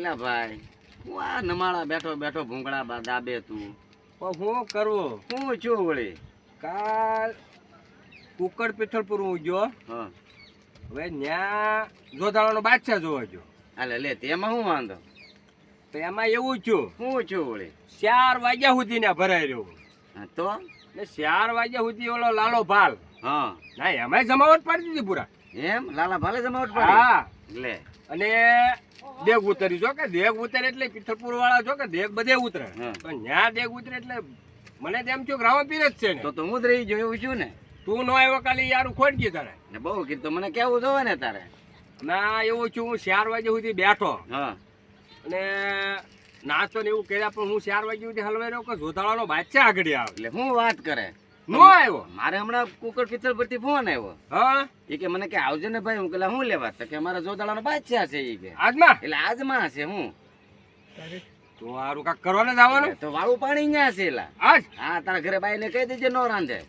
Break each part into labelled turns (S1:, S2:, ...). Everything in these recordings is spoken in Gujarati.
S1: એટલે ભાઈ હું આ નમાળા બેઠો બેઠો ભૂંગળા દાબે તું
S2: પણ હું કરવું
S1: હું છું વળી
S2: કાલ કુકડ પિથલપુર હું ગયો
S1: હા
S2: હવે ન્યા જોધાળાનો બાદશાહ જોવા ગયો
S1: હાલે લે તેમાં હું વાંધો
S2: તો એમાં એવું છું
S1: હું છું વળી
S2: 4 વાગ્યા સુધી ને ભરાઈ રહ્યો
S1: હા તો
S2: ને 4 વાગ્યા સુધી ઓલો લાલો ભાલ
S1: હા
S2: ના એમાંય જમાવટ પાડી દીધી પૂરા
S1: એમ લાલા ભાલે જમાવટ પડી
S2: હા
S1: લે
S2: અને દેગ ઉતરી જો કે દેગ ઉતરે એટલે પિથલપુર વાળા જો કે દેગ બધે ઉતરે
S1: હા.
S2: પણ ન્યા દેગ ઉતરે એટલે મને તેમ છું કે રાવણપીર જ છે ને
S1: તો હું જ રહી ગયો એવું છું ને
S2: તું નો આવ્યો કાલે યારું ખોટ ગઈ તારે
S1: ને બહુ કીધું તો મને કેવું જોવે ને તારે
S2: ના એવું છું હું 4 વાગ્યા સુધી બેઠો
S1: હા
S2: અને નાસ્તો ને એવું કર્યા પણ હું 4 વાગ્યા સુધી હલવાઈ રહ્યો કે જોધાળાનો બાદશાહ આગળ આવે
S1: એટલે હું વાત કરે
S2: નો આવ્યો
S1: મારે હમણાં કુકર પિત્તળ પરથી ફોન આવ્યો
S2: હા
S1: એ કે મને કે આવજો ને ભાઈ હું પેલા હું લેવા તો કે અમારા જોધાળાનો બાદશાહ છે એ કે
S2: આજમાં
S1: એટલે આજમાં છે હું
S2: તો હારું કાક કરવાને જ આવવાનું
S1: તો વાળું પાણી ન્યા છે એલા
S2: આજ
S1: હા તારા ઘરે બાઈને કહી દેજે નો રાંધે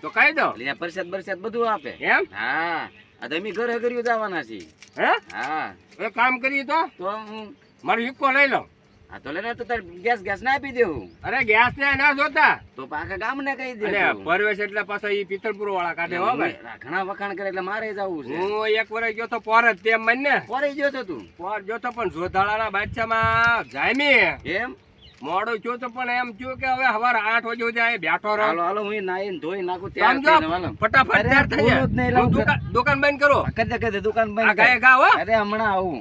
S2: તો કહી દો
S1: એટલે અહીંયા પરસાદ બરસાદ બધું આપે
S2: એમ
S1: હા આ તો અમે ઘરે કર્યું જવાના છીએ
S2: હે
S1: હા
S2: એ કામ કરીએ તો
S1: હું
S2: મારું ઇક્કો લઈ લો
S1: હા તો લેને તો તાર ગેસ ના આપી દેવું
S2: અરે ગેસ ને ના જોતા
S1: તો આખા ગામ ને કહી દે
S2: અને પરવેશ એટલે પાછા ઈ પિત્તળપુર વાળા કાઢે હો ભાઈ
S1: ઘણા વખાણ કરે એટલે મારે જવું છે
S2: હું એક વર્ષ ગયો તો પોર જ તેમ મન ને
S1: પોરે ગયો તો તું
S2: પોર ગયો તો પણ જોધાળાના બાદશાહમાં જામી
S1: એમ
S2: મોડું થયું તો પણ એમ થયું કે હવે સવારે 8 વાગે સુધી અહીં બેઠો રહો
S1: હાલો હાલો હું નાઈને ધોઈ નાખું
S2: સમજો?
S1: ત્યાં થઈને હાલો.
S2: ફટાફટ
S1: અરે,
S2: તૈયાર થઈ
S1: ભૂલું જ નહીં
S2: જાય
S1: લાવું.
S2: દુકાન બંધ કરો
S1: કદે દુકાન
S2: આ
S1: બંધ
S2: ગાય
S1: કર.
S2: ગા હો
S1: અરે હમણાં આવું